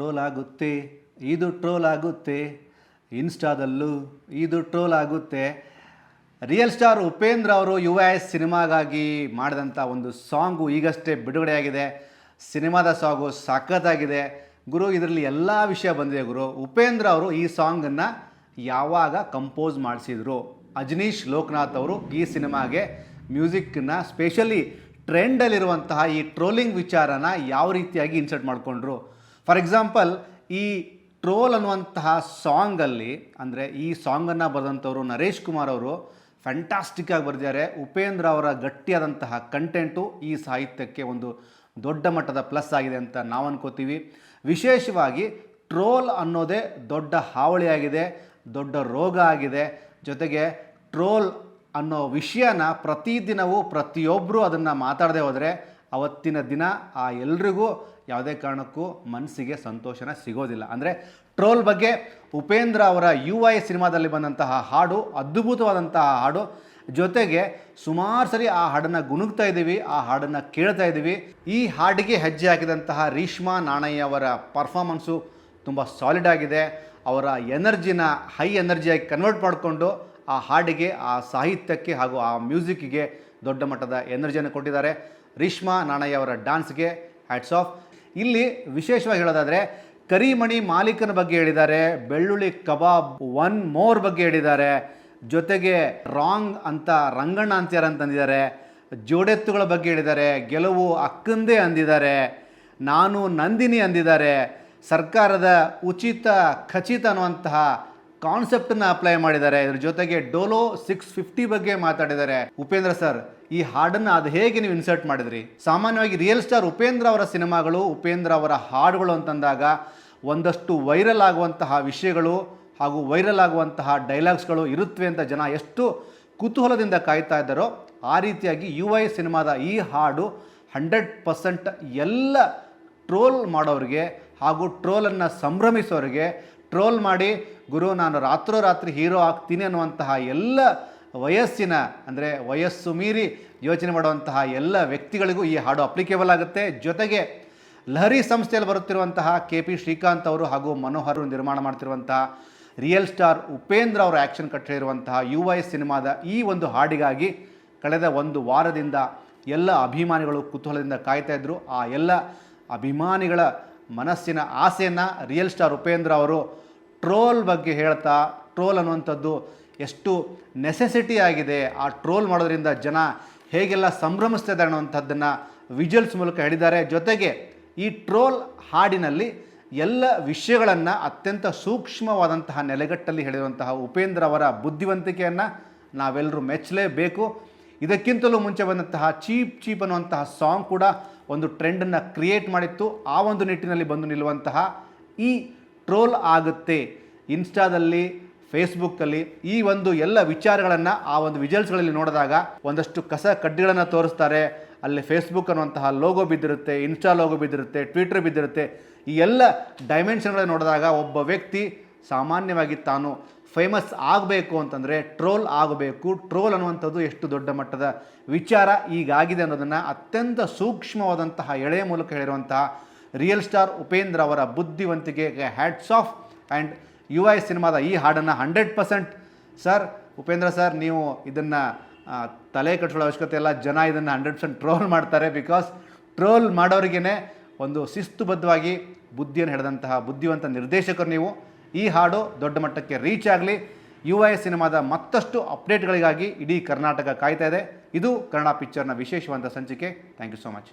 Troll ಆಗುತ್ತೆ, ಇದು troll ಆಗುತ್ತೆ, ಇನ್ಸ್ಟಾದಲ್ಲೂ ಇದು ಟ್ರೋಲ್ ಆಗುತ್ತೆ. ರಿಯಲ್ ಸ್ಟಾರ್ ಉಪೇಂದ್ರ ಅವರು US ಸಿನಿಮಾಗಾಗಿ ಮಾಡಿದಂಥ ಒಂದು ಸಾಂಗು ಈಗಷ್ಟೇ ಬಿಡುಗಡೆಯಾಗಿದೆ. ಸಿನಿಮಾದ ಸಾಂಗು ಸಖತ್ತಾಗಿದೆ ಗುರು. ಇದರಲ್ಲಿ ಎಲ್ಲ ವಿಷಯ ಬಂದಿದೆ ಗುರು. ಉಪೇಂದ್ರ ಅವರು ಈ ಸಾಂಗನ್ನು ಯಾವಾಗ ಕಂಪೋಸ್ ಮಾಡಿಸಿದ್ರು? ಅಜನೀಶ್ ಲೋಕನಾಥ್ ಅವರು ಈ ಸಿನಿಮಾಗೆ ಮ್ಯೂಸಿಕ್ಕನ್ನು ಸ್ಪೆಷಲಿ ಟ್ರೆಂಡಲ್ಲಿರುವಂತಹ ಈ ಟ್ರೋಲಿಂಗ್ ವಿಚಾರನ ಯಾವ ರೀತಿಯಾಗಿ ಇನ್ಸರ್ಟ್ ಮಾಡಿಕೊಂಡ್ರು? ಫಾರ್ ಎಕ್ಸಾಂಪಲ್, ಈ ಟ್ರೋಲ್ ಅನ್ನುವಂತಹ ಸಾಂಗಲ್ಲಿ ಅಂದರೆ ಈ ಸಾಂಗನ್ನು ಬರೆದಂಥವ್ರು ನರೇಶ್ ಕುಮಾರ್ ಅವರು ಫ್ಯಾಂಟಾಸ್ಟಿಕ್ಕಾಗಿ ಬರೆದಿದ್ದಾರೆ. ಉಪೇಂದ್ರ ಅವರ ಗಟ್ಟಿಯಾದಂತಹ ಕಂಟೆಂಟು ಈ ಸಾಹಿತ್ಯಕ್ಕೆ ಒಂದು ದೊಡ್ಡ ಮಟ್ಟದ ಪ್ಲಸ್ ಆಗಿದೆ ಅಂತ ನಾವು ಅನ್ಕೋತೀವಿ. ವಿಶೇಷವಾಗಿ ಟ್ರೋಲ್ ಅನ್ನೋದೇ ದೊಡ್ಡ ಹಾವಳಿಯಾಗಿದೆ, ದೊಡ್ಡ ರೋಗ ಆಗಿದೆ. ಜೊತೆಗೆ ಟ್ರೋಲ್ ಅನ್ನೋ ವಿಷಯನ ಪ್ರತಿದಿನವೂ ಪ್ರತಿಯೊಬ್ಬರು ಅದನ್ನು ಮಾತಾಡದೆ ಹೋದರೆ ಅವತ್ತಿನ ದಿನ ಆ ಎಲ್ರಿಗೂ ಯಾವುದೇ ಕಾರಣಕ್ಕೂ ಮನಸ್ಸಿಗೆ ಸಂತೋಷನ ಸಿಗೋದಿಲ್ಲ. ಅಂದರೆ ಟ್ರೋಲ್ ಬಗ್ಗೆ ಉಪೇಂದ್ರ ಅವರ UI ಸಿನಿಮಾದಲ್ಲಿ ಬಂದಂತಹ ಹಾಡು ಅದ್ಭುತವಾದಂತಹ ಹಾಡು. ಜೊತೆಗೆ ಸುಮಾರು ಸರಿ ಆ ಹಾಡನ್ನು ಗುಣಗ್ತಾ ಇದ್ದೀವಿ, ಆ ಹಾಡನ್ನು ಕೇಳ್ತಾ ಇದ್ದೀವಿ. ಈ ಹಾಡಿಗೆ ಹೆಜ್ಜೆ ಹಾಕಿದಂತಹ ರೇಷ್ಮಾ ನಾಣಯ್ಯ ಅವರ ಪರ್ಫಾರ್ಮೆನ್ಸು ತುಂಬ ಸಾಲಿಡ್ ಆಗಿದೆ. ಅವರ ಎನರ್ಜಿನ ಹೈ ಎನರ್ಜಿಯಾಗಿ ಕನ್ವರ್ಟ್ ಮಾಡಿಕೊಂಡು ಆ ಹಾಡಿಗೆ, ಆ ಸಾಹಿತ್ಯಕ್ಕೆ ಹಾಗೂ ಆ ಮ್ಯೂಸಿಕ್ಕಿಗೆ ದೊಡ್ಡ ಮಟ್ಟದ ಎನರ್ಜಿಯನ್ನು ಕೊಟ್ಟಿದ್ದಾರೆ. ರೇಷ್ಮಾ ನಾಣಯ್ಯ ಅವರ ಡ್ಯಾನ್ಸ್ಗೆ ಹ್ಯಾಟ್ಸ್ ಆಫ್. ಇಲ್ಲಿ ವಿಶೇಷವಾಗಿ ಹೇಳೋದಾದರೆ ಕರಿಮಣಿ ಮಾಲೀಕನ ಬಗ್ಗೆ ಹೇಳಿದ್ದಾರೆ, ಬೆಳ್ಳುಳ್ಳಿ ಕಬಾಬ್ ಒನ್ ಮೋರ್ ಬಗ್ಗೆ ಹೇಳಿದ್ದಾರೆ, ಜೊತೆಗೆ ರಾಂಗ್ ಅಂತ ರಂಗಣ್ಣ ಅಂತ್ಯಾರ ಅಂತಂದಿದ್ದಾರೆ, ಜೋಡೆತ್ತುಗಳ ಬಗ್ಗೆ ಹೇಳಿದ್ದಾರೆ, ಗೆಲುವು ಅಕ್ಕಂದೇ ಅಂದಿದ್ದಾರೆ, ನಾನು ನಂದಿನಿ ಅಂದಿದ್ದಾರೆ, ಸರ್ಕಾರದ ಉಚಿತ ಖಚಿತ ಅನ್ನುವಂತಹ ಕಾನ್ಸೆಪ್ಟನ್ನು ಅಪ್ಲೈ ಮಾಡಿದ್ದಾರೆ. ಇದ್ರ ಜೊತೆಗೆ ಡೋಲೋ 650 ಬಗ್ಗೆ ಮಾತಾಡಿದ್ದಾರೆ. ಉಪೇಂದ್ರ ಸರ್, ಈ ಹಾಡನ್ನು ಅದು ಹೇಗೆ ನೀವು ಇನ್ಸರ್ಟ್ ಮಾಡಿದ್ರಿ? ಸಾಮಾನ್ಯವಾಗಿ ರಿಯಲ್ ಸ್ಟಾರ್ ಉಪೇಂದ್ರ ಅವರ ಸಿನಿಮಾಗಳು, ಉಪೇಂದ್ರ ಅವರ ಹಾಡುಗಳು ಅಂತಂದಾಗ ಒಂದಷ್ಟು ವೈರಲ್ ಆಗುವಂತಹ ವಿಷಯಗಳು ಹಾಗೂ ವೈರಲ್ ಆಗುವಂತಹ ಡೈಲಾಗ್ಸ್ಗಳು ಇರುತ್ತವೆ ಅಂತ ಜನ ಎಷ್ಟು ಕುತೂಹಲದಿಂದ ಕಾಯ್ತಾ ಇದ್ದಾರೋ ಆ ರೀತಿಯಾಗಿ UI ಸಿನಿಮಾದ ಈ ಹಾಡು 100% ಎಲ್ಲ ಟ್ರೋಲ್ ಮಾಡೋರಿಗೆ ಹಾಗೂ ಟ್ರೋಲನ್ನು ಸಂಭ್ರಮಿಸೋರಿಗೆ, ಟ್ರೋಲ್ ಮಾಡಿ ಗುರು ನಾನು ರಾತ್ರೋರಾತ್ರಿ ಹೀರೋ ಆಗ್ತೀನಿ ಅನ್ನುವಂತಹ ಎಲ್ಲ ವಯಸ್ಸಿನ ಅಂದರೆ ವಯಸ್ಸು ಮೀರಿ ಯೋಚನೆ ಮಾಡುವಂತಹ ಎಲ್ಲ ವ್ಯಕ್ತಿಗಳಿಗೂ ಈ ಹಾಡು ಅಪ್ಲಿಕೇಬಲ್ ಆಗುತ್ತೆ. ಜೊತೆಗೆ ಲಹರಿ ಸಂಸ್ಥೆಯಲ್ಲಿ ಬರುತ್ತಿರುವಂತಹ KP ಶ್ರೀಕಾಂತ್ ಅವರು ಹಾಗೂ ಮನೋಹರ್ ನಿರ್ಮಾಣ ಮಾಡ್ತಿರುವಂತಹ ರಿಯಲ್ ಸ್ಟಾರ್ ಉಪೇಂದ್ರ ಅವರು ಆ್ಯಕ್ಷನ್ ಕಟ್ಟಿರುವಂತಹ UI ಸಿನಿಮಾದ ಈ ಒಂದು ಹಾಡಿಗಾಗಿ ಕಳೆದ ಒಂದು ವಾರದಿಂದ ಎಲ್ಲ ಅಭಿಮಾನಿಗಳು ಕುತೂಹಲದಿಂದ ಕಾಯ್ತಾ ಇದ್ದರು. ಆ ಎಲ್ಲ ಅಭಿಮಾನಿಗಳ ಮನಸ್ಸಿನ ಆಸೆಯನ್ನು ರಿಯಲ್ ಸ್ಟಾರ್ ಉಪೇಂದ್ರ ಅವರು ಟ್ರೋಲ್ ಬಗ್ಗೆ ಹೇಳ್ತಾ, ಟ್ರೋಲ್ ಅನ್ನುವಂಥದ್ದು ಎಷ್ಟು ನೆಸೆಸಿಟಿ ಆಗಿದೆ, ಆ ಟ್ರೋಲ್ ಮಾಡೋದ್ರಿಂದ ಜನ ಹೇಗೆಲ್ಲ ಸಂಭ್ರಮಿಸ್ತಿದ್ದಾರೆ ಅನ್ನುವಂಥದ್ದನ್ನು ವಿಜುವಲ್ಸ್ ಮೂಲಕ ಹೇಳಿದ್ದಾರೆ. ಜೊತೆಗೆ ಈ ಟ್ರೋಲ್ ಹಾಡಿನಲ್ಲಿ ಎಲ್ಲ ವಿಷಯಗಳನ್ನು ಅತ್ಯಂತ ಸೂಕ್ಷ್ಮವಾದಂತಹ ನೆಲೆಗಟ್ಟಲ್ಲಿ ಹೇಳಿರುವಂತಹ ಉಪೇಂದ್ರ ಅವರ ಬುದ್ಧಿವಂತಿಕೆಯನ್ನು ನಾವೆಲ್ಲರೂ ಮೆಚ್ಚಲೇಬೇಕು. ಇದಕ್ಕಿಂತಲೂ ಮುಂಚೆ ಬಂದಂತಹ ಚೀಪ್ ಅನ್ನುವಂತಹ ಸಾಂಗ್ ಕೂಡ ಒಂದು ಟ್ರೆಂಡನ್ನು ಕ್ರಿಯೇಟ್ ಮಾಡಿತ್ತು. ಆ ಒಂದು ನಿಟ್ಟಿನಲ್ಲಿ ಬಂದು ನಿಲ್ಲುವಂತಹ ಈ ಟ್ರೋಲ್ ಆಗುತ್ತೆ ಇನ್ಸ್ಟಾದಲ್ಲಿ, ಫೇಸ್ಬುಕ್ಕಲ್ಲಿ ಈ ಒಂದು ಎಲ್ಲ ವಿಚಾರಗಳನ್ನು ಆ ಒಂದು ವಿಜುವಲ್ಸ್ಗಳಲ್ಲಿ ನೋಡಿದಾಗ ಒಂದಷ್ಟು ಕಸ ಕಡ್ಡಿಗಳನ್ನು ತೋರಿಸ್ತಾರೆ. ಅಲ್ಲಿ ಫೇಸ್ಬುಕ್ ಅನ್ನುವಂತಹ ಲೋಗೋ ಬಿದ್ದಿರುತ್ತೆ, ಇನ್ಸ್ಟಾ ಲೋಗೋ ಬಿದ್ದಿರುತ್ತೆ, ಟ್ವಿಟರ್ ಬಿದ್ದಿರುತ್ತೆ. ಈ ಎಲ್ಲ ಡೈಮೆನ್ಷನ್ಗಳನ್ನು ನೋಡಿದಾಗ ಒಬ್ಬ ವ್ಯಕ್ತಿ ಸಾಮಾನ್ಯವಾಗಿ ತಾನು ಫೇಮಸ್ ಆಗಬೇಕು ಅಂತಂದರೆ ಟ್ರೋಲ್ ಆಗಬೇಕು. ಟ್ರೋಲ್ ಅನ್ನುವಂಥದ್ದು ಎಷ್ಟು ದೊಡ್ಡ ಮಟ್ಟದ ವಿಚಾರ ಈಗಾಗಿದೆ ಅನ್ನೋದನ್ನು ಅತ್ಯಂತ ಸೂಕ್ಷ್ಮವಾದಂತಹ ಎಳೆಯ ಮೂಲಕ ಹೇಳಿರುವಂತಹ ರಿಯಲ್ ಸ್ಟಾರ್ ಉಪೇಂದ್ರ ಅವರ ಬುದ್ಧಿವಂತಿಕೆಗೆ ಹ್ಯಾಟ್ಸ್ ಆಫ್. ಆ್ಯಂಡ್ UI ಸಿನಿಮಾದ ಈ ಹಾಡನ್ನು 100% ಸರ್ ಉಪೇಂದ್ರ ಸರ್ ನೀವು ಇದನ್ನು ತಲೆ ಕಟ್ಕೊಳ್ಳೋ ಅವಶ್ಯಕತೆ ಇಲ್ಲ. ಜನ ಇದನ್ನು 100% ಟ್ರೋಲ್ ಮಾಡ್ತಾರೆ. ಬಿಕಾಸ್ ಟ್ರೋಲ್ ಮಾಡೋರಿಗೇ ಒಂದು ಶಿಸ್ತುಬದ್ಧವಾಗಿ ಬುದ್ಧಿಯನ್ನು ಹಿಡಿದಂತಹ ಬುದ್ಧಿವಂತ ನಿರ್ದೇಶಕರು ನೀವು. ಈ ಹಾಡು ದೊಡ್ಡ ಮಟ್ಟಕ್ಕೆ ರೀಚ್ ಆಗಲಿ. UI ಸಿನಿಮಾದ ಮತ್ತಷ್ಟು ಅಪ್ಡೇಟ್ಗಳಿಗಾಗಿ ಇಡೀ ಕರ್ನಾಟಕ ಕಾಯ್ತಾ ಇದೆ. ಇದು ಕನ್ನಡ ಪಿಕ್ಚರ್ನ ವಿಶೇಷವಾದ ಸಂಚಿಕೆ. Thank you so much.